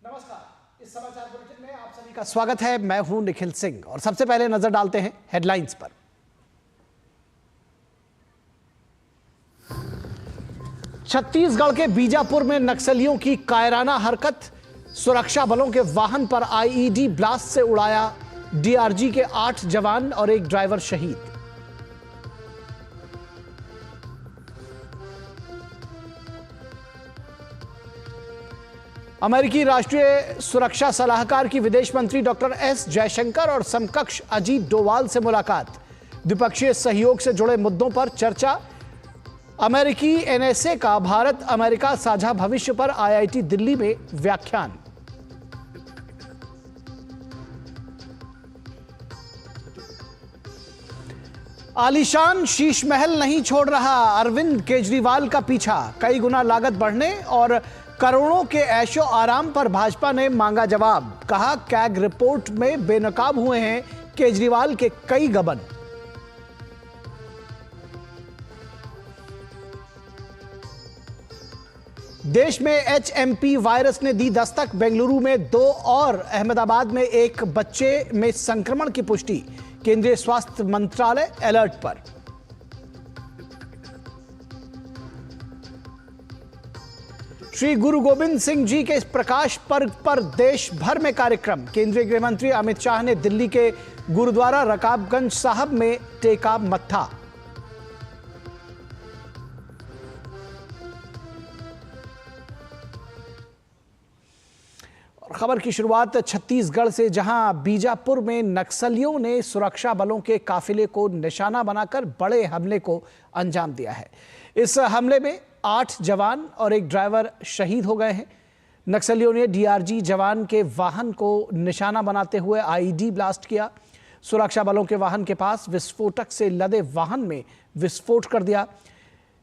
नमस्कार, इस समाचार बुलेटिन में आप सभी का स्वागत है। मैं हूं निखिल सिंह और सबसे पहले नजर डालते हैं हेडलाइंस पर। छत्तीसगढ़ के बीजापुर में नक्सलियों की कायराना हरकत, सुरक्षा बलों के वाहन पर आईईडी ब्लास्ट से उड़ाया डीआरजी के 8 जवान और एक ड्राइवर शहीद। अमेरिकी राष्ट्रीय सुरक्षा सलाहकार की विदेश मंत्री डॉक्टर एस जयशंकर और समकक्ष अजीत डोवाल से मुलाकात, द्विपक्षीय सहयोग से जुड़े मुद्दों पर चर्चा। अमेरिकी एनएसए का भारत अमेरिका साझा भविष्य पर आईआईटी दिल्ली में व्याख्यान। आलीशान शीश महल नहीं छोड़ रहा अरविंद केजरीवाल का पीछा, कई गुना लागत बढ़ने और करोड़ों के ऐशो आराम पर भाजपा ने मांगा जवाब। कहा, कैग रिपोर्ट में बेनकाब हुए हैं केजरीवाल के कई गबन। देश में एचएमपी वायरस ने दी दस्तक, बेंगलुरु में 2 और अहमदाबाद में 1 बच्चे में संक्रमण की पुष्टि, केंद्रीय स्वास्थ्य मंत्रालय अलर्ट पर। श्री गुरु गोविंद सिंह जी के प्रकाश पर्व पर देश भर में कार्यक्रम, केंद्रीय गृह मंत्री अमित शाह ने दिल्ली के गुरुद्वारा रकाबगंज साहब में टेका मत्था। और खबर की शुरुआत छत्तीसगढ़ से, जहां बीजापुर में नक्सलियों ने सुरक्षा बलों के काफिले को निशाना बनाकर बड़े हमले को अंजाम दिया है। इस हमले में 8 जवान और एक ड्राइवर शहीद हो गए हैं। नक्सलियों ने डीआरजी जवान के वाहन को निशाना बनाते हुए आईईडी ब्लास्ट किया। सुरक्षा बलों के वाहन के पास विस्फोटक से लदे वाहन में विस्फोट कर दिया।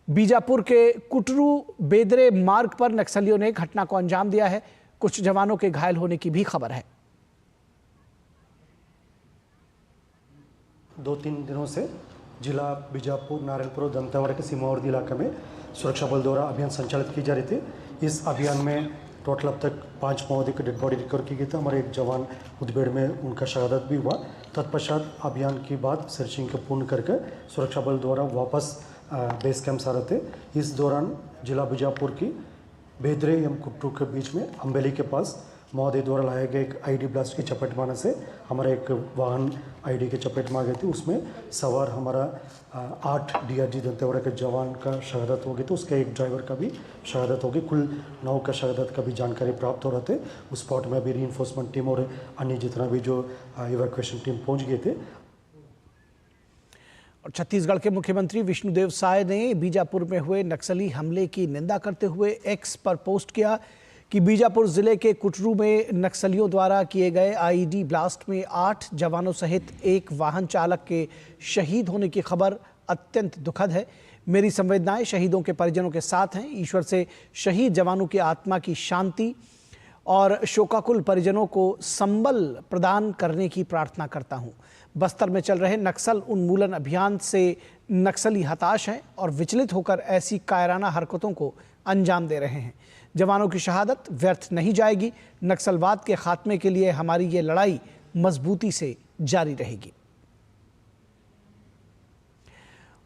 बीजापुर के कुटरू बेदरे मार्ग पर नक्सलियों ने घटना को अंजाम दिया है। कुछ जवानों के घायल होने की भी खबर है। 2-3 दिनों से जिला बीजापुर, नारायणपुर और दंतेवाड़ा के सीमावर्ती इलाके में सुरक्षा बल द्वारा अभियान संचालित की जा रही थी। इस अभियान में टोटल अब तक 5 माओवादी की डेड बॉडी रिकवर की गई थी। हमारे एक जवान मुठभेड़ में उनका शहादत भी हुआ। तत्पश्चात अभियान के बाद सर्चिंग को पूर्ण करके सुरक्षा बल द्वारा वापस बेस कैंप आ रहे थे। इस दौरान जिला बीजापुर की बेदरे एवं कुट्टू के बीच में अम्बेली के पास माओवादी द्वारा लाए गए एक आईडी ब्लास्ट की चपेट में आने से हमारा एक वाहन आईडी के चपेट में आ गई थी। उसमें सवार हमारा 8 डीआरजी दंतेवाड़ा के जवान का शहादत हो गई, तो उसके एक ड्राइवर का भी शहादत हो गई। कुल 9 का शहादत का भी जानकारी प्राप्त हो रहे थे। उस स्पॉट में भी रीइंफोर्समेंट टीम और अन्य जितना भी जो इवैक्यूएशन टीम पहुंच गए थे। और छत्तीसगढ़ के मुख्यमंत्री विष्णुदेव साय ने बीजापुर में हुए नक्सली हमले की निंदा करते हुए एक्स पर पोस्ट किया कि बीजापुर जिले के कुटरू में नक्सलियों द्वारा किए गए आईईडी ब्लास्ट में 8 जवानों सहित एक वाहन चालक के शहीद होने की खबर अत्यंत दुखद है। मेरी संवेदनाएं शहीदों के परिजनों के साथ हैं। ईश्वर से शहीद जवानों की आत्मा की शांति और शोकाकुल परिजनों को संबल प्रदान करने की प्रार्थना करता हूं। बस्तर में चल रहे नक्सल उन्मूलन अभियान से नक्सली हताश हैं और विचलित होकर ऐसी कायराना हरकतों को अंजाम दे रहे हैं। जवानों की शहादत व्यर्थ नहीं जाएगी। नक्सलवाद के खात्मे के लिए हमारी ये लड़ाई मजबूती से जारी रहेगी।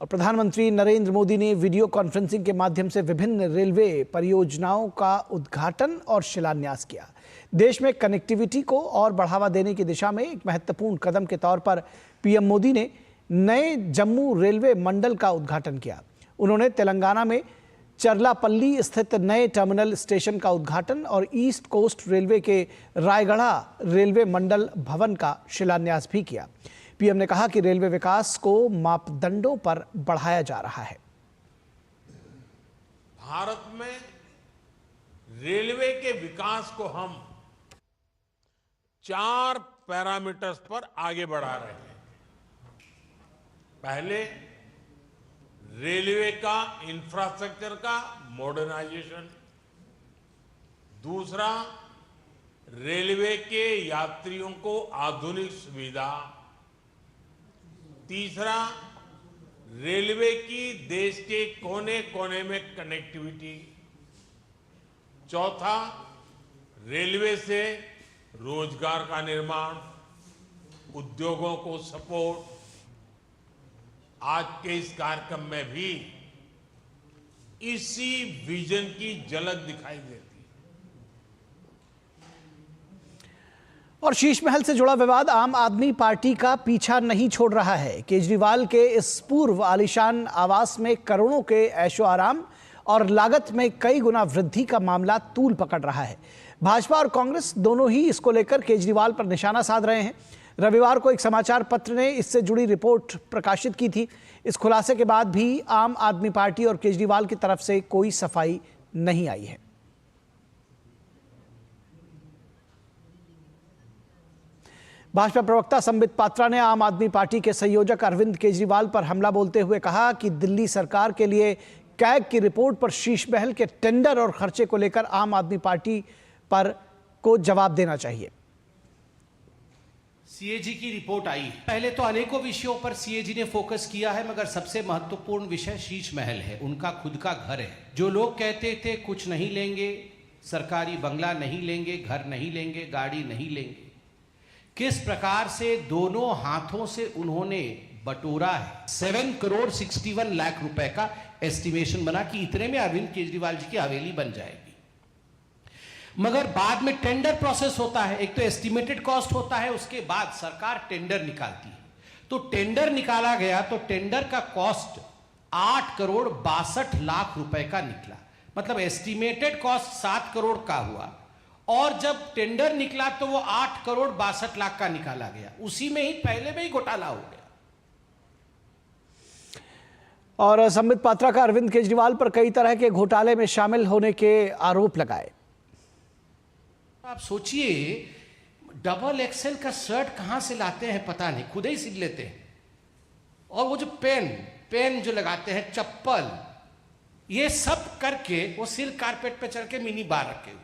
और प्रधानमंत्री नरेंद्र मोदी ने वीडियो कॉन्फ्रेंसिंग के माध्यम से विभिन्न रेलवे परियोजनाओं का उद्घाटन और शिलान्यास किया। देश में कनेक्टिविटी को और बढ़ावा देने की दिशा में एक महत्वपूर्ण कदम के तौर पर पीएम मोदी ने नए जम्मू रेलवे मंडल का उद्घाटन किया। उन्होंने तेलंगाना में चरलापल्ली स्थित नए टर्मिनल स्टेशन का उद्घाटन और ईस्ट कोस्ट रेलवे के रायगढ़ा रेलवे मंडल भवन का शिलान्यास भी किया। पीएम ने कहा कि रेलवे विकास को मापदंडों पर बढ़ाया जा रहा है। भारत में रेलवे के विकास को हम 4 पैरामीटर्स पर आगे बढ़ा रहे हैं। पहले, रेलवे का इंफ्रास्ट्रक्चर का मॉडर्नाइजेशन। दूसरा, रेलवे के यात्रियों को आधुनिक सुविधा। तीसरा, रेलवे की देश के कोने कोने में कनेक्टिविटी। चौथा, रेलवे से रोजगार का निर्माण, उद्योगों को सपोर्ट, आज के इस कार्यक्रम में भी इसी विजन की झलक दिखाई देती है। और शीश महल से जुड़ा विवाद आम आदमी पार्टी का पीछा नहीं छोड़ रहा है। केजरीवाल के इस पूर्व आलीशान आवास में करोड़ों के ऐशो आराम और लागत में कई गुना वृद्धि का मामला तूल पकड़ रहा है। भाजपा और कांग्रेस दोनों ही इसको लेकर केजरीवाल पर निशाना साध रहे हैं। रविवार को एक समाचार पत्र ने इससे जुड़ी रिपोर्ट प्रकाशित की थी। इस खुलासे के बाद भी आम आदमी पार्टी और केजरीवाल की तरफ से कोई सफाई नहीं आई है। भाजपा प्रवक्ता संबित पात्रा ने आम आदमी पार्टी के संयोजक अरविंद केजरीवाल पर हमला बोलते हुए कहा कि दिल्ली सरकार के लिए कैग की रिपोर्ट पर शीश महल के टेंडर और खर्चे को लेकर आम आदमी पार्टी पर को जवाब देना चाहिए। सीएजी की रिपोर्ट आई है। पहले तो अनेकों विषयों पर सीएजी ने फोकस किया है, मगर सबसे महत्वपूर्ण विषय शीश महल है। उनका खुद का घर है। जो लोग कहते थे कुछ नहीं लेंगे, सरकारी बंगला नहीं लेंगे, घर नहीं लेंगे, गाड़ी नहीं लेंगे, किस प्रकार से दोनों हाथों से उन्होंने बटोरा है। 7 करोड़ 61 लाख रुपए का एस्टिमेशन बना कि इतने में अरविंद केजरीवाल जी की हवेली बन जाएगी। मगर बाद में टेंडर प्रोसेस होता है। एक तो एस्टिमेटेड कॉस्ट होता है, उसके बाद सरकार टेंडर निकालती है। तो टेंडर निकाला गया तो टेंडर का कॉस्ट 8 करोड़ 62 लाख रुपए का निकला। मतलब एस्टिमेटेड कॉस्ट 7 करोड़ का हुआ और जब टेंडर निकला तो वो 8 करोड़ 62 लाख का निकाला गया। उसी में ही पहले में ही घोटाला हो गया। और संबित पात्रा का अरविंद केजरीवाल पर कई तरह के घोटाले में शामिल होने के आरोप लगाए। आप सोचिए, डबल एक्सेल का शर्ट कहां से लाते हैं पता नहीं, खुद ही सिल लेते हैं। और वो जो पेन जो लगाते हैं, चप्पल, ये सब करके वो सिल्क कारपेट पे चढ़ के मिनी बार रखे हुए।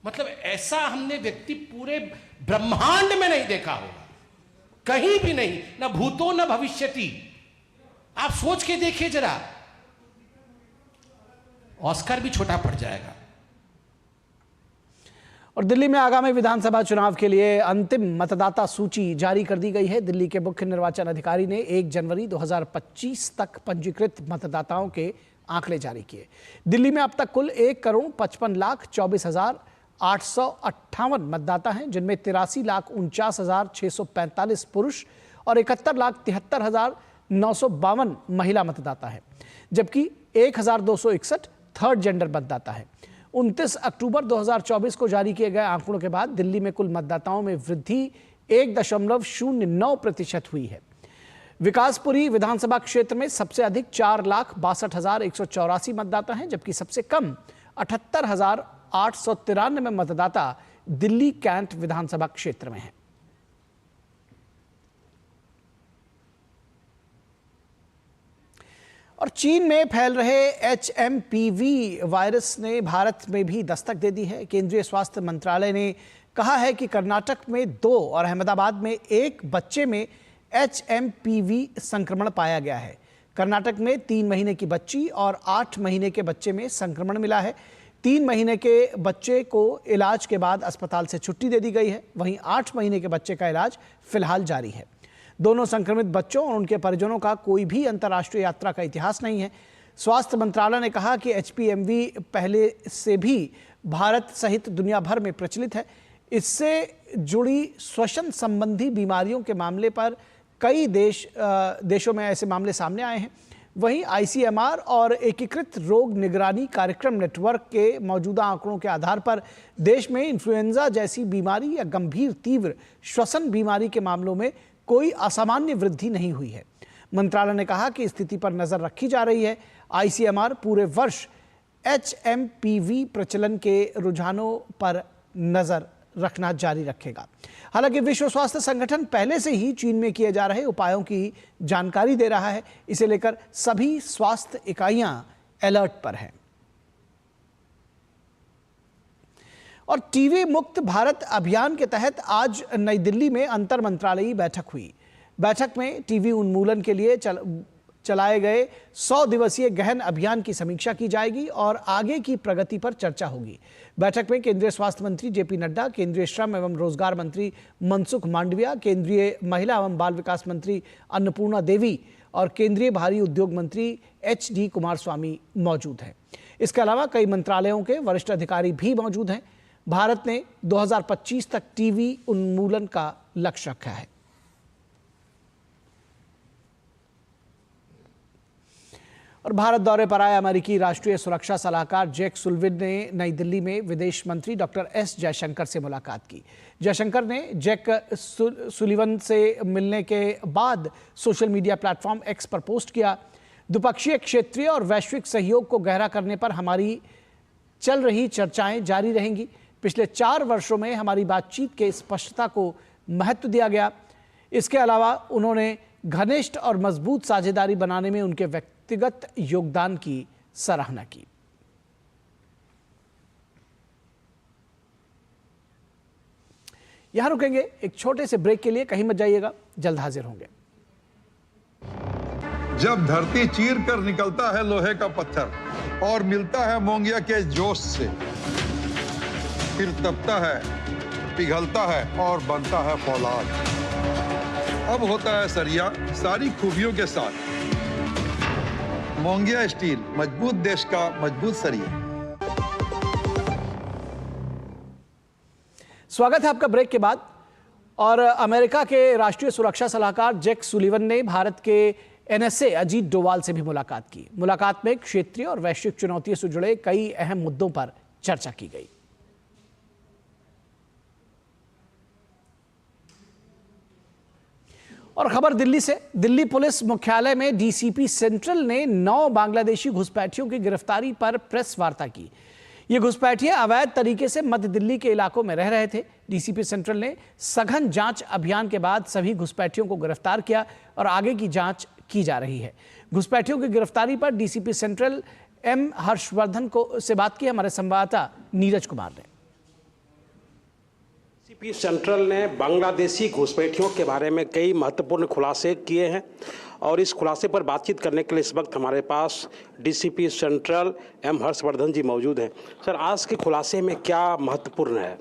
मतलब ऐसा हमने व्यक्ति पूरे ब्रह्मांड में नहीं देखा होगा, कहीं भी नहीं, ना भूतो न भविष्यति। आप सोच के देखिए जरा, ऑस्कर भी छोटा पड़ जाएगा। और दिल्ली में आगामी विधानसभा चुनाव के लिए अंतिम मतदाता सूची जारी कर दी गई है। दिल्ली के मुख्य निर्वाचन अधिकारी ने 1 जनवरी 2025 तक पंजीकृत मतदाताओं के आंकड़े जारी किए। दिल्ली में अब तक कुल 1,55,24,858 मतदाता हैं, जिनमें 83,49,645 पुरुष और 71,73,952 महिला मतदाता हैं, जबकि 1,261 थर्ड जेंडर मतदाता है। 29 अक्टूबर 2024 को जारी किए गए आंकड़ों के बाद दिल्ली में कुल मतदाताओं में वृद्धि 1.09% हुई है। विकासपुरी विधानसभा क्षेत्र में सबसे अधिक 4,62,184 मतदाता हैं, जबकि सबसे कम 78,893 मतदाता दिल्ली कैंट विधानसभा क्षेत्र में हैं। और चीन में फैल रहे HMPV वायरस ने भारत में भी दस्तक दे दी है। केंद्रीय स्वास्थ्य मंत्रालय ने कहा है कि कर्नाटक में 2 और अहमदाबाद में 1 बच्चे में HMPV संक्रमण पाया गया है। कर्नाटक में 3 महीने की बच्ची और 8 महीने के बच्चे में संक्रमण मिला है। 3 महीने के बच्चे को इलाज के बाद अस्पताल से छुट्टी दे दी गई है। वहीं 8 महीने के बच्चे का इलाज फिलहाल जारी है। दोनों संक्रमित बच्चों और उनके परिजनों का कोई भी अंतर्राष्ट्रीय यात्रा का इतिहास नहीं है। स्वास्थ्य मंत्रालय ने कहा कि HMPV पहले से भी भारत सहित दुनिया भर में प्रचलित है। इससे जुड़ी श्वसन संबंधी बीमारियों के मामले पर कई देशों में ऐसे मामले सामने आए हैं। वहीं ICMR और एकीकृत रोग निगरानी कार्यक्रम नेटवर्क के मौजूदा आंकड़ों के आधार पर देश में इन्फ्लुएंजा जैसी बीमारी या गंभीर तीव्र श्वसन बीमारी के मामलों में कोई असामान्य वृद्धि नहीं हुई है। मंत्रालय ने कहा कि स्थिति पर नजर रखी जा रही है। ICMR पूरे वर्ष HMPV प्रचलन के रुझानों पर नजर रखना जारी रखेगा। हालांकि विश्व स्वास्थ्य संगठन पहले से ही चीन में किए जा रहे उपायों की जानकारी दे रहा है। इसे लेकर सभी स्वास्थ्य इकाइयां अलर्ट पर हैं। और टीबी मुक्त भारत अभियान के तहत आज नई दिल्ली में अंतर मंत्रालयी बैठक हुई। बैठक में टीबी उन्मूलन के लिए चलाए गए 100 दिवसीय गहन अभियान की समीक्षा की जाएगी और आगे की प्रगति पर चर्चा होगी। बैठक में केंद्रीय स्वास्थ्य मंत्री जेपी नड्डा, केंद्रीय श्रम एवं रोजगार मंत्री मनसुख मांडविया, केंद्रीय महिला एवं बाल विकास मंत्री अन्नपूर्णा देवी और केंद्रीय भारी उद्योग मंत्री HD कुमारस्वामी मौजूद हैं। इसके अलावा कई मंत्रालयों के वरिष्ठ अधिकारी भी मौजूद हैं। भारत ने 2025 तक टीबी उन्मूलन का लक्ष्य रखा है। और भारत दौरे पर आए अमेरिकी राष्ट्रीय सुरक्षा सलाहकार जैक सुलिवन ने नई दिल्ली में विदेश मंत्री डॉक्टर एस जयशंकर से मुलाकात की। जयशंकर ने जैक सुलिवन से मिलने के बाद सोशल मीडिया प्लेटफॉर्म एक्स पर पोस्ट किया, द्विपक्षीय, क्षेत्रीय और वैश्विक सहयोग को गहरा करने पर हमारी चल रही चर्चाएं जारी रहेंगी। पिछले 4 वर्षों में हमारी बातचीत के स्पष्टता को महत्व दिया गया। इसके अलावा उन्होंने घनिष्ठ और मजबूत साझेदारी बनाने में उनके व्यक्तिगत योगदान की सराहना की। यहां रुकेंगे एक छोटे से ब्रेक के लिए, कहीं मत जाइएगा, जल्द हाजिर होंगे। जब धरती चीर कर निकलता है लोहे का पत्थर और मिलता है मोंगिया के जोश से, फिर तपता है, पिघलता है और बनता है फौलाद। अब होता है सरिया सारी खूबियों के साथ। मोंगिया स्टील, मजबूत देश का मजबूत सरिया। स्वागत है आपका ब्रेक के बाद। और अमेरिका के राष्ट्रीय सुरक्षा सलाहकार जैक सुलिवन ने भारत के NSA अजीत डोवाल से भी मुलाकात की। मुलाकात में क्षेत्रीय और वैश्विक चुनौतियों से जुड़े कई अहम मुद्दों पर चर्चा की गई। और खबर दिल्ली से। दिल्ली पुलिस मुख्यालय में DCP सेंट्रल ने 9 बांग्लादेशी घुसपैठियों की गिरफ्तारी पर प्रेस वार्ता की। ये घुसपैठियां अवैध तरीके से मध्य दिल्ली के इलाकों में रह रहे थे। DCP सेंट्रल ने सघन जांच अभियान के बाद सभी घुसपैठियों को गिरफ्तार किया और आगे की जांच की जा रही है। घुसपैठियों की गिरफ्तारी पर DCP सेंट्रल M हर्षवर्धन से बात की हमारे संवाददाता नीरज कुमार ने। DCP सेंट्रल ने बांग्लादेशी घुसपैठियों के बारे में कई महत्वपूर्ण खुलासे किए हैं और इस खुलासे पर बातचीत करने के लिए इस वक्त हमारे पास DCP सेंट्रल M हर्षवर्धन जी मौजूद हैं। सर, आज के खुलासे में क्या महत्वपूर्ण है?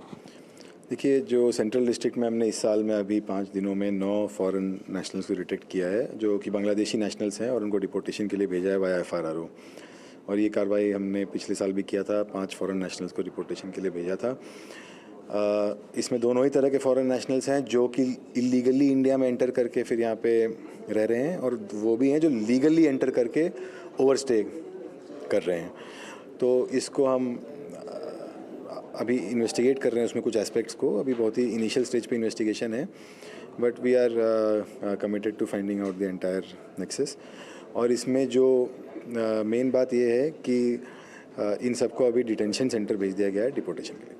देखिए, जो सेंट्रल डिस्ट्रिक्ट में हमने इस साल में अभी 5 दिनों में 9 फॉरेन नेशनल्स को डिटेक्ट किया है, जो कि बांग्लादेशी नेशनल्स हैं, और उनको डिपोर्टेशन के लिए भेजा है वाया FRRO। और ये कार्रवाई हमने पिछले साल भी किया था, 5 फॉरेन नेशनल्स को डिपोर्टेशन के लिए भेजा था। इसमें दोनों ही तरह के फॉरेन नेशनल्स हैं जो कि इलीगली इंडिया में एंटर करके फिर यहाँ पे रह रहे हैं, और वो भी हैं जो लीगली एंटर करके ओवरस्टे कर रहे हैं। तो इसको हम अभी इन्वेस्टिगेट कर रहे हैं, उसमें कुछ एस्पेक्ट्स को। अभी बहुत ही इनिशियल स्टेज पे इन्वेस्टिगेशन है, but we are committed to finding out the entire nexus. और इसमें जो मेन बात ये है कि इन सबको अभी डिटेंशन सेंटर भेज दिया गया है डिपोर्टेशन के लिए।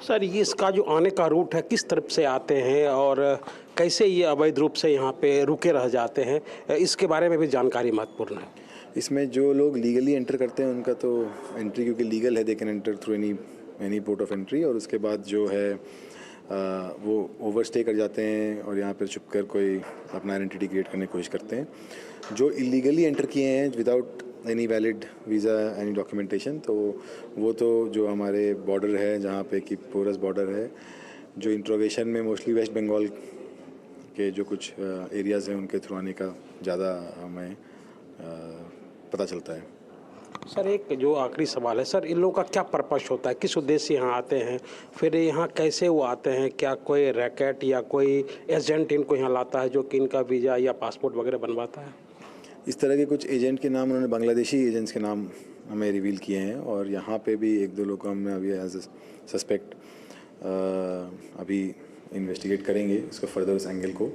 सर, ये इसका जो आने का रूट है, किस तरफ से आते हैं और कैसे ये अवैध रूप से यहाँ पे रुके रह जाते हैं, इसके बारे में भी जानकारी महत्वपूर्ण है। इसमें जो लोग लीगली एंटर करते हैं उनका तो एंट्री क्योंकि लीगल है, they can enter through any port of entry. और उसके बाद जो है वो ओवरस्टे कर जाते हैं और यहाँ पर छुप कर कोई अपना आइडेंटिटी क्रिएट करने की कोशिश करते हैं। जो इलीगली एंटर किए हैं without any valid visa, any documentation, तो वो तो जो हमारे बॉर्डर है, जहाँ पे कि पोरस बॉर्डर है, जो इंट्रोगेशन में मोस्टली वेस्ट बंगाल के जो कुछ एरियाज़ हैं उनके थ्रू आने का ज़्यादा हमें पता चलता है। सर, एक जो आखिरी सवाल है, सर, इन लोगों का क्या पर्पस होता है, किस उद्देश्य से यहाँ आते हैं, फिर यहाँ कैसे वो आते हैं? क्या कोई रैकेट या कोई एजेंट इनको यहाँ लाता है जो कि इनका वीज़ा या पासपोर्ट वगैरह बनवाता है? इस तरह के कुछ एजेंट के नाम उन्होंने बांग्लादेशी एजेंट्स के नाम हमें रिवील किए हैं, और यहाँ पे भी 1-2 लोग को हमने अभी एज सस्पेक्ट अभी इन्वेस्टिगेट करेंगे उसको फर्दर, उस एंगल को।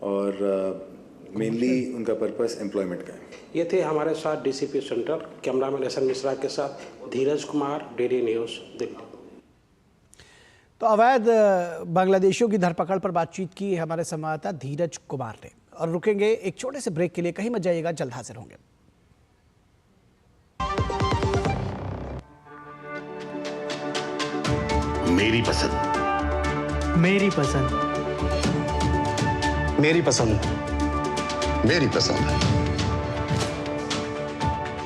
और मेनली उनका पर्पस एम्प्लॉयमेंट का है। ये थे हमारे साथ DCP central, cameraman S Mishra के साथ धीरज कुमार, DD न्यूज़, दिल्ली। तो अवैध बांग्लादेशियों की धरपकड़ पर बातचीत की हमारे संवाददाता धीरज कुमार ने। और रुकेंगे एक छोटे से ब्रेक के लिए, कहीं मत जाइएगा, जल्द हाजिर होंगे। मेरी पसंद, मेरी पसंद, मेरी पसंद, मेरी पसंद,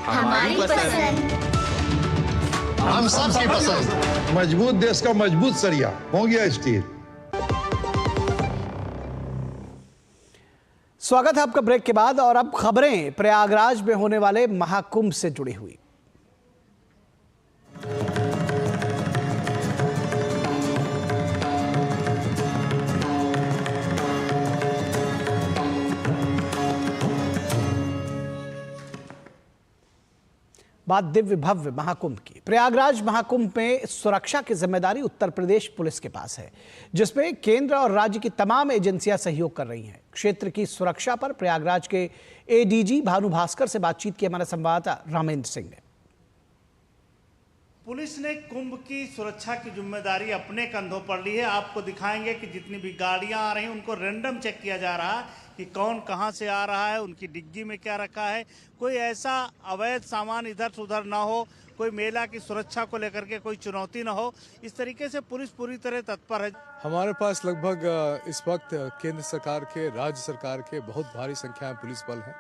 हमारी पसंद, हम सबकी पसंद। मजबूत देश का मजबूत सरिया मोंगिया स्टील। स्वागत है आपका ब्रेक के बाद और अब खबरें प्रयागराज में होने वाले महाकुंभ से जुड़ी हुई। बात दिव्य भव्य महाकुंभ की। प्रयागराज महाकुंभ में सुरक्षा की जिम्मेदारी उत्तर प्रदेश पुलिस के पास है, जिसमें केंद्र और राज्य की तमाम एजेंसियां सहयोग कर रही हैं। क्षेत्र की सुरक्षा पर प्रयागराज के एडीजी भानु भास्कर से बातचीत की हमारे संवाददाता रामेंद्र सिंह ने। पुलिस ने कुंभ की सुरक्षा की जिम्मेदारी अपने कंधों पर ली है। आपको दिखाएंगे कि जितनी भी गाड़ियां आ रही हैं उनको रैंडम चेक किया जा रहा है कि कौन कहां से आ रहा है, उनकी डिग्गी में क्या रखा है, कोई ऐसा अवैध सामान इधर से उधर ना हो, कोई मेला की सुरक्षा को लेकर के कोई चुनौती ना हो। इस तरीके से पुलिस पूरी तरह तत्पर है। हमारे पास लगभग इस वक्त केंद्र सरकार के, राज्य सरकार के बहुत भारी संख्या में पुलिस बल हैं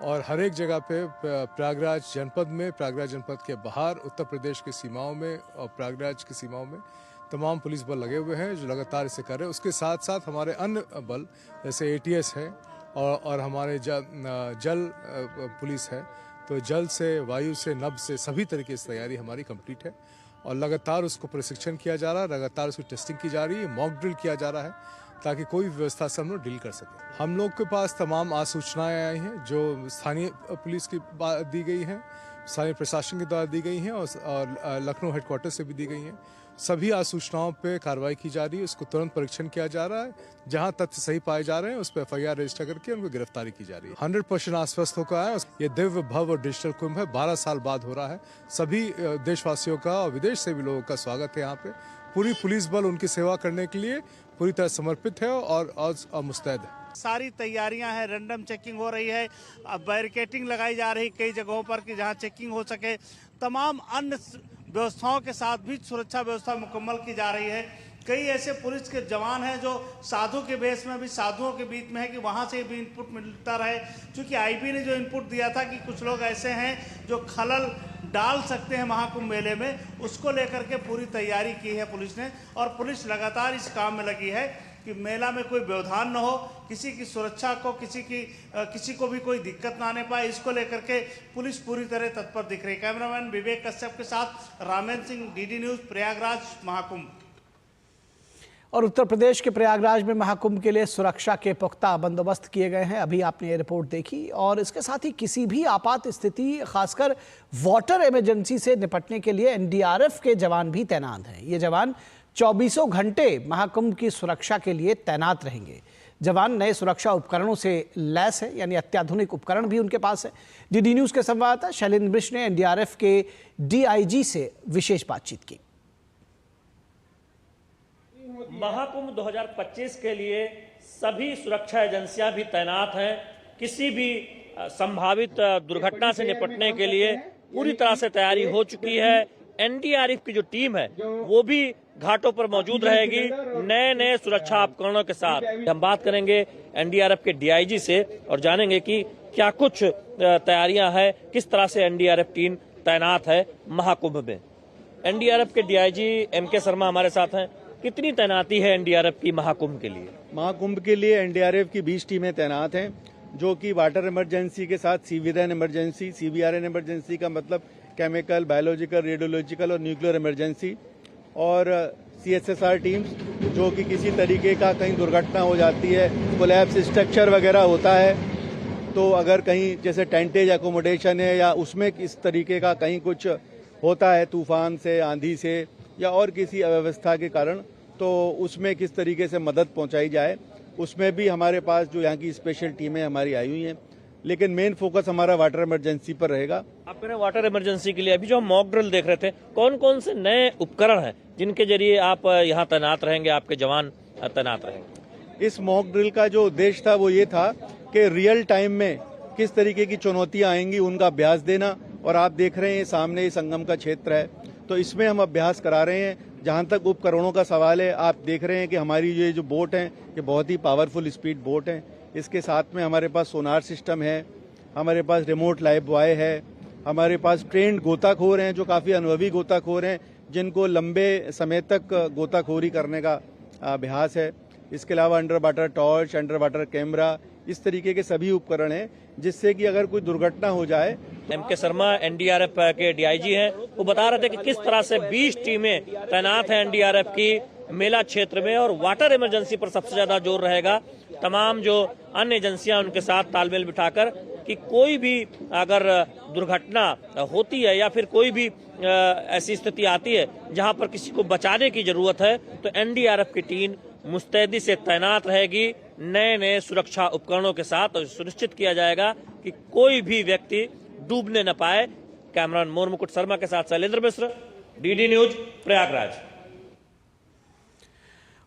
और हर एक जगह पे प्रयागराज जनपद के बाहर, उत्तर प्रदेश की सीमाओं में और प्रयागराज की सीमाओं में तमाम पुलिस बल लगे हुए हैं जो लगातार इसे कर रहे हैं। उसके साथ साथ हमारे अन्य बल जैसे एटीएस है और हमारे जल पुलिस है, तो जल से, वायु से, नभ से सभी तरीके से तैयारी हमारी कंप्लीट है और लगातार उसको प्रशिक्षण किया जा रहा है, लगातार उसकी टेस्टिंग की जा रही है, मॉक ड्रिल किया जा रहा है ताकि कोई व्यवस्था से हम लोग डील कर सकें। हम लोग के पास तमाम आसूचनाएं आई हैं जो स्थानीय पुलिस की दी गई हैं, स्थानीय प्रशासन के द्वारा दी गई हैं और लखनऊ हेडक्वार्टर से भी दी गई हैं। सभी आसूचनाओं पे कार्रवाई की जा रही है, उसको तुरंत परीक्षण किया जा रहा है। जहां तथ्य सही पाए जा रहे हैं उस पर एफआईआर रजिस्टर करके उनको गिरफ्तारी की जा रही है। 100% आश्वस्त होकर आए। ये दिव्य भव्य और डिजिटल कुंभ है, 12 साल बाद हो रहा है। सभी देशवासियों का और विदेश से भी लोगों का स्वागत है। यहाँ पे पूरी पुलिस बल उनकी सेवा करने के लिए पूरी तरह समर्पित है और मुस्तैद है। सारी तैयारियां हैं, रैंडम चेकिंग हो रही है, बैरिकेटिंग लगाई जा रही कई जगहों पर कि जहां चेकिंग हो सके। तमाम अन्य व्यवस्थाओं के साथ भी सुरक्षा व्यवस्था मुकम्मल की जा रही है। कई ऐसे पुलिस के जवान हैं जो साधु के बेस में भी साधुओं के बीच में है कि वहां से भी इनपुट मिलता रहे। क्योंकि आईबी ने जो इनपुट दिया था कि कुछ लोग ऐसे हैं जो खलल डाल सकते हैं महाकुंभ मेले में, उसको लेकर के पूरी तैयारी की है पुलिस ने और पुलिस लगातार इस काम में लगी है कि मेला में कोई व्यवधान न हो, किसी की सुरक्षा को, किसी को भी कोई दिक्कत ना आने पाए, इसको लेकर के पुलिस पूरी तरह तत्पर दिख रही है। कैमरामैन विवेक कश्यप के साथ रामेंद्र सिंह, डीडी न्यूज, प्रयागराज महाकुंभ। और उत्तर प्रदेश के प्रयागराज में महाकुंभ के लिए सुरक्षा के पुख्ता बंदोबस्त किए गए हैं। अभी आपने ये रिपोर्ट देखी और इसके साथ ही किसी भी आपात स्थिति, खासकर वाटर इमरजेंसी से निपटने के लिए एनडीआरएफ के जवान भी तैनात हैं। ये जवान 24 घंटे महाकुंभ की सुरक्षा के लिए तैनात रहेंगे। जवान नए सुरक्षा उपकरणों से लैस है, यानी अत्याधुनिक उपकरण भी उनके पास है। डीडी न्यूज के संवाददाता शैलेंद्र मिश्र ने एनडीआरएफ के डीआईजी से विशेष बातचीत की। महाकुंभ 2025 के लिए सभी सुरक्षा एजेंसियां भी तैनात हैं। किसी भी संभावित दुर्घटना से निपटने के लिए पूरी तरह से तैयारी हो चुकी है। एनडीआरएफ की जो टीम है वो भी घाटों पर मौजूद रहेगी नए सुरक्षा उपकरणों के साथ। हम बात करेंगे एनडीआरएफ के डीआईजी से और जानेंगे कि क्या कुछ तैयारियां हैं, किस तरह से एनडीआरएफ टीम तैनात है महाकुंभ में। एनडीआरएफ के डीआईजी एमके शर्मा हमारे साथ हैं। कितनी तैनाती है एनडीआरएफ की महाकुंभ के लिए? महाकुंभ के लिए एनडीआरएफ की 20 टीमें तैनात हैं, जो कि वाटर इमरजेंसी के साथ सीवीआरएन इमरजेंसी, सीवीआरएन इमरजेंसी का मतलब केमिकल, बायोलॉजिकल, रेडियोलॉजिकल और न्यूक्लियर इमरजेंसी, और सीएसएसआर टीम्स जो कि किसी तरीके का कहीं दुर्घटना हो जाती है, कोलैप्स स्ट्रक्चर वगैरह होता है, तो अगर कहीं जैसे टेंटेज एकोमोडेशन है या उसमें इस तरीके का कहीं कुछ होता है तूफान से, आंधी से या और किसी अव्यवस्था के कारण, तो उसमें किस तरीके से मदद पहुंचाई जाए, उसमें भी हमारे पास जो यहाँ की स्पेशल टीमें हमारी आई हुई हैं। लेकिन मेन फोकस हमारा वाटर इमरजेंसी पर रहेगा। आप कह रहे हैं वाटर इमरजेंसी के लिए अभी जो हम मॉक ड्रिल देख रहे थे, कौन कौन से नए उपकरण हैं जिनके जरिए आप यहाँ तैनात रहेंगे, आपके जवान तैनात रहेंगे? इस मॉक ड्रिल का जो उद्देश्य था वो ये था कि रियल टाइम में किस तरीके की चुनौतियां आएंगी उनका अभ्यास देना। और आप देख रहे हैं सामने ही संगम का क्षेत्र है, तो इसमें हम अभ्यास करा रहे हैं। जहां तक उपकरणों का सवाल है, आप देख रहे हैं कि हमारी ये जो बोट है ये बहुत ही पावरफुल स्पीड बोट है। इसके साथ में हमारे पास सोनार सिस्टम है, हमारे पास रिमोट लाइव बॉय है, हमारे पास ट्रेंड गोताखोर हैं जो काफ़ी अनुभवी गोताखोर हैं, जिनको लंबे समय तक गोताखोरी करने का अभ्यास है। इसके अलावा under water torch, under water camera, इस तरीके के सभी उपकरण हैं जिससे कि अगर कोई दुर्घटना हो जाए। एमके शर्मा एनडीआरएफ के डीआईजी हैं, वो बता रहे थे कि किस तरह से 20 टीमें तैनात हैं एनडीआरएफ की मेला क्षेत्र में, और वाटर इमरजेंसी पर सबसे ज्यादा जोर रहेगा। तमाम जो अन्य एजेंसियां उनके साथ तालमेल बिठाकर कि कोई भी अगर दुर्घटना होती है या फिर कोई भी ऐसी स्थिति आती है जहां पर किसी को बचाने की जरूरत है, तो एनडीआरएफ की टीम मुस्तैदी से तैनात रहेगी नए सुरक्षा उपकरणों के साथ, और सुनिश्चित किया जाएगा कि कोई भी व्यक्ति डूबने न पाए। कैमरामैन मोर मुकुट शर्मा के साथ शैलेंद्र मिश्र, डीडी न्यूज, प्रयागराज।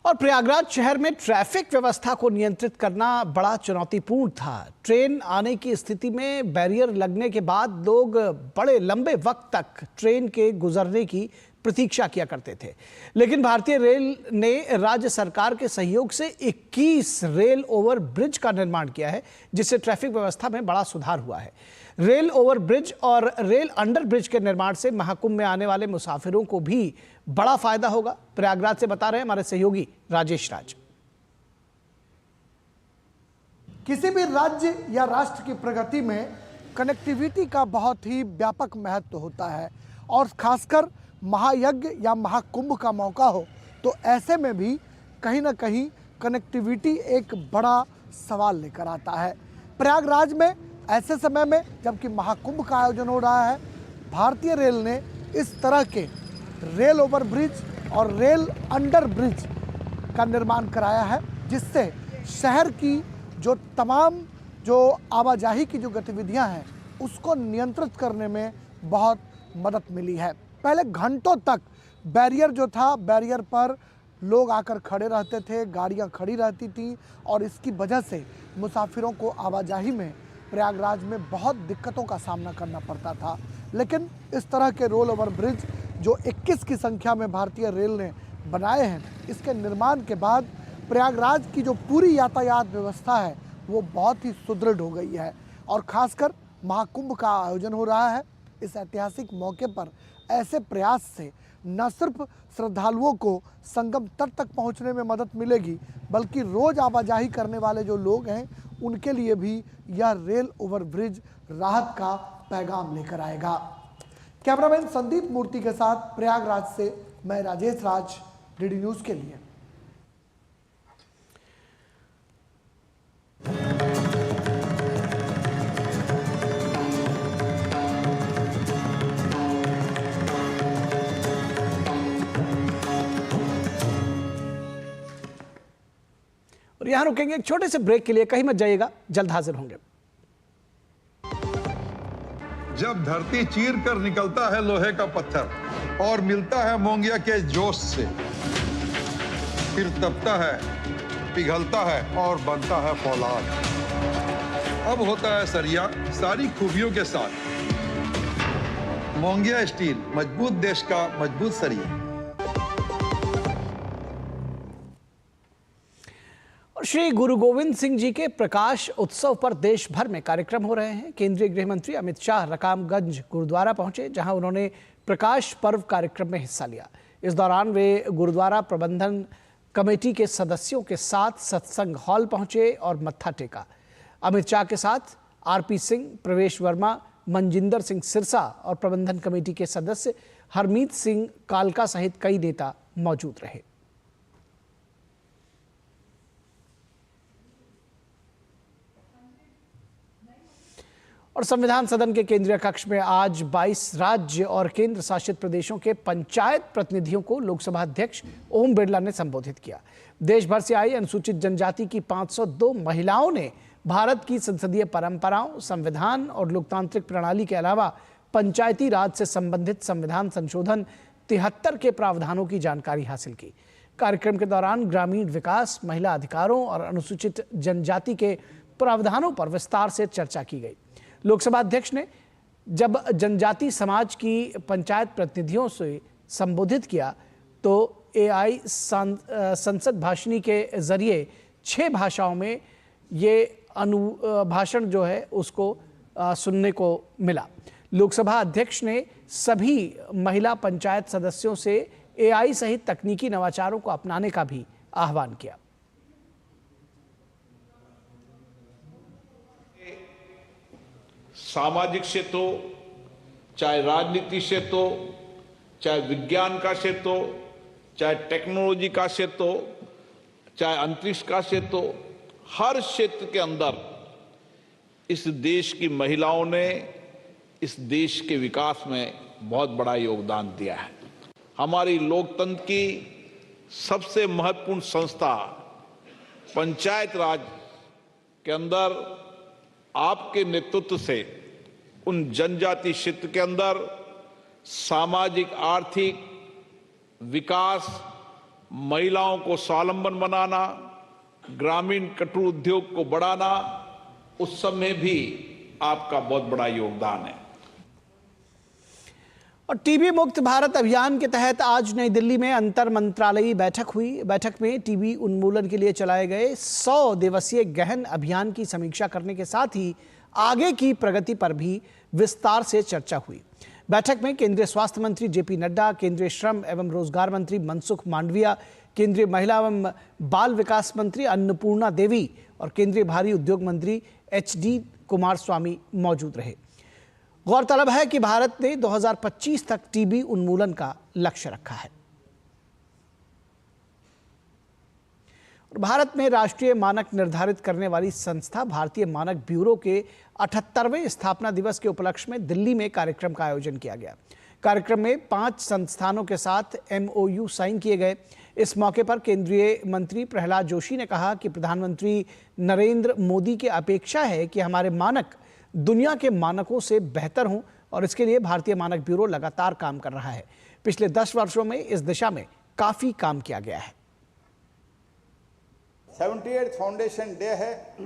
और प्रयागराज शहर में ट्रैफिक व्यवस्था को नियंत्रित करना बड़ा चुनौतीपूर्ण था। ट्रेन आने की स्थिति में बैरियर लगने के बाद लोग बड़े लंबे वक्त तक ट्रेन के गुजरने की प्रतीक्षा किया करते थे, लेकिन भारतीय रेल ने राज्य सरकार के सहयोग से 21 रेल ओवर ब्रिज का निर्माण किया है, जिससे ट्रैफिक व्यवस्था में बड़ा सुधार हुआ है। रेल ओवर ब्रिज और रेल अंडर ब्रिज के निर्माण से महाकुंभ में आने वाले मुसाफिरों को भी बड़ा फायदा होगा। प्रयागराज से बता रहे हैं हमारे सहयोगी राजेश राज। किसी भी राज्य या राष्ट्र की प्रगति में कनेक्टिविटी का बहुत ही व्यापक महत्व होता है, और खासकर महायज्ञ या महाकुंभ का मौका हो तो ऐसे में भी कहीं ना कहीं कनेक्टिविटी एक बड़ा सवाल लेकर आता है। प्रयागराज में ऐसे समय में जबकि महाकुंभ का आयोजन हो रहा है, भारतीय रेल ने इस तरह के रेल ओवर ब्रिज और रेल अंडर ब्रिज का निर्माण कराया है, जिससे शहर की जो तमाम जो आवाजाही की जो गतिविधियां हैं उसको नियंत्रित करने में बहुत मदद मिली है। पहले घंटों तक बैरियर जो था, बैरियर पर लोग आकर खड़े रहते थे, गाड़ियां खड़ी रहती थी, और इसकी वजह से मुसाफिरों को आवाजाही में प्रयागराज में बहुत दिक्कतों का सामना करना पड़ता था। लेकिन इस तरह के रोल ओवर ब्रिज जो 21 की संख्या में भारतीय रेल ने बनाए हैं, इसके निर्माण के बाद प्रयागराज की जो पूरी यातायात व्यवस्था है वो बहुत ही सुदृढ़ हो गई है। और खासकर महाकुंभ का आयोजन हो रहा है, इस ऐतिहासिक मौके पर ऐसे प्रयास से न सिर्फ श्रद्धालुओं को संगम तट तक पहुंचने में मदद मिलेगी, बल्कि रोज आवाजाही करने वाले जो लोग हैं उनके लिए भी यह रेल ओवर ब्रिज राहत का पैगाम लेकर आएगा। कैमरामैन संदीप मूर्ति के साथ प्रयागराज से मैं राजेश राज, डीडी न्यूज के लिए। और यहां रुकेंगे एक छोटे से ब्रेक के लिए, कहीं मत जाइएगा, जल्द हाजिर होंगे। जब धरती चीर कर निकलता है लोहे का पत्थर और मिलता है मोंगिया के जोश से, फिर तपता है, पिघलता है और बनता है फौलाद। अब होता है सरिया सारी खूबियों के साथ। मोंगिया स्टील, मजबूत देश का मजबूत सरिया। और श्री गुरु गोविंद सिंह जी के प्रकाश उत्सव पर देश भर में कार्यक्रम हो रहे हैं। केंद्रीय गृह मंत्री अमित शाह रकाबगंज गुरुद्वारा पहुंचे, जहां उन्होंने प्रकाश पर्व कार्यक्रम में हिस्सा लिया। इस दौरान वे गुरुद्वारा प्रबंधन कमेटी के सदस्यों के साथ सत्संग हॉल पहुंचे और मत्था टेका। अमित शाह के साथ आरपी सिंह, प्रवेश वर्मा, मनजिंदर सिंह सिरसा और प्रबंधन कमेटी के सदस्य हरमीत सिंह कालका सहित कई नेता मौजूद रहे। और संविधान सदन के केंद्रीय कक्ष में आज 22 राज्य और केंद्र शासित प्रदेशों के पंचायत प्रतिनिधियों को लोकसभा अध्यक्ष ओम बिरला ने संबोधित किया। देश भर से आई अनुसूचित जनजाति की 502 महिलाओं ने भारत की संसदीय परंपराओं, संविधान और लोकतांत्रिक प्रणाली के अलावा पंचायती राज से संबंधित संविधान संशोधन 73 के प्रावधानों की जानकारी हासिल की। कार्यक्रम के दौरान ग्रामीण विकास, महिला अधिकारों और अनुसूचित जनजाति के प्रावधानों पर विस्तार से चर्चा की गई। लोकसभा अध्यक्ष ने जब जनजाति समाज की पंचायत प्रतिनिधियों से संबोधित किया तो एआई संसद भाषिणी के जरिए 6 भाषाओं में ये भाषण जो है उसको सुनने को मिला। लोकसभा अध्यक्ष ने सभी महिला पंचायत सदस्यों से एआई सहित तकनीकी नवाचारों को अपनाने का भी आह्वान किया। सामाजिक क्षेत्र हो, चाहे राजनीति क्षेत्र हो, चाहे विज्ञान का क्षेत्र हो, चाहे टेक्नोलॉजी का क्षेत्र हो, चाहे अंतरिक्ष का क्षेत्र हो, हर क्षेत्र के अंदर इस देश की महिलाओं ने इस देश के विकास में बहुत बड़ा योगदान दिया है। हमारी लोकतंत्र की सबसे महत्वपूर्ण संस्था पंचायत राज के अंदर आपके नेतृत्व से उन जनजाति क्षेत्र के अंदर सामाजिक आर्थिक विकास, महिलाओं को स्वावलंबन बनाना, ग्रामीण कुटीर उद्योग को बढ़ाना, उस सब में भी आपका बहुत बड़ा योगदान है। और टीबी मुक्त भारत अभियान के तहत आज नई दिल्ली में अंतर मंत्रालयी बैठक हुई। बैठक में टीबी उन्मूलन के लिए चलाए गए 100 दिवसीय गहन अभियान की समीक्षा करने के साथ ही आगे की प्रगति पर भी विस्तार से चर्चा हुई। बैठक में केंद्रीय स्वास्थ्य मंत्री जेपी नड्डा, केंद्रीय श्रम एवं रोजगार मंत्री मनसुख मांडविया, केंद्रीय महिला एवं बाल विकास मंत्री अन्नपूर्णा देवी और केंद्रीय भारी उद्योग मंत्री HD कुमारस्वामी मौजूद रहे। गौरतलब है कि भारत ने 2025 तक टीबी उन्मूलन का लक्ष्य रखा है। भारत में राष्ट्रीय मानक निर्धारित करने वाली संस्था भारतीय मानक ब्यूरो के 78वें स्थापना दिवस के उपलक्ष्य में दिल्ली में कार्यक्रम का आयोजन किया गया। कार्यक्रम में 5 संस्थानों के साथ MOU साइन किए गए। इस मौके पर केंद्रीय मंत्री प्रहलाद जोशी ने कहा कि प्रधानमंत्री नरेंद्र मोदी की अपेक्षा है कि हमारे मानक दुनिया के मानकों से बेहतर हों और इसके लिए भारतीय मानक ब्यूरो लगातार काम कर रहा है। पिछले 10 वर्षों में इस दिशा में काफी काम किया गया है। 78th फाउंडेशन डे है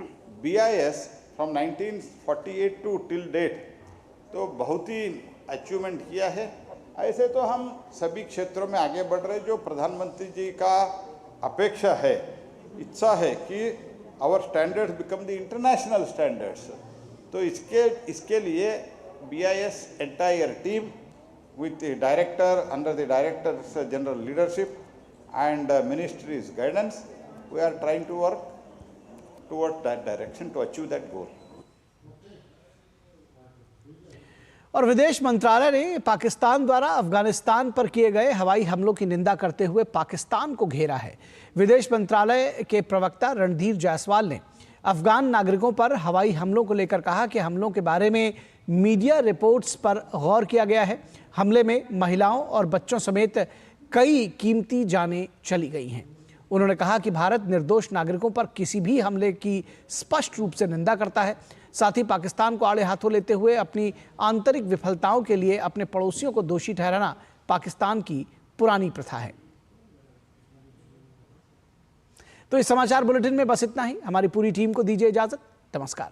BIS from 1948 to till date, तो बहुत ही अचीवमेंट किया है। ऐसे तो हम सभी क्षेत्रों में आगे बढ़ रहे। जो प्रधानमंत्री जी का अपेक्षा है, इच्छा है कि our standards become the international standards, तो इसके लिए BIS entire team with the director, under the director's general leadership and ministry's guidance, we are trying to work towards that direction to achieve that goal. और विदेश मंत्रालय ने पाकिस्तान द्वारा अफगानिस्तान पर किए गए हवाई हमलों की निंदा करते हुए पाकिस्तान को घेरा है। विदेश मंत्रालय के प्रवक्ता रणधीर जायसवाल ने अफगान नागरिकों पर हवाई हमलों को लेकर कहा कि हमलों के बारे में मीडिया रिपोर्ट्स पर गौर किया गया है। हमले में महिलाओं और बच्चों समेत कई कीमती जानें चली गई हैं। उन्होंने कहा कि भारत निर्दोष नागरिकों पर किसी भी हमले की स्पष्ट रूप से निंदा करता है। साथ ही पाकिस्तान को आड़े हाथों लेते हुए अपनी आंतरिक विफलताओं के लिए अपने पड़ोसियों को दोषी ठहराना पाकिस्तान की पुरानी प्रथा है। तो इस समाचार बुलेटिन में बस इतना ही। हमारी पूरी टीम को दीजिए इजाजत। नमस्कार।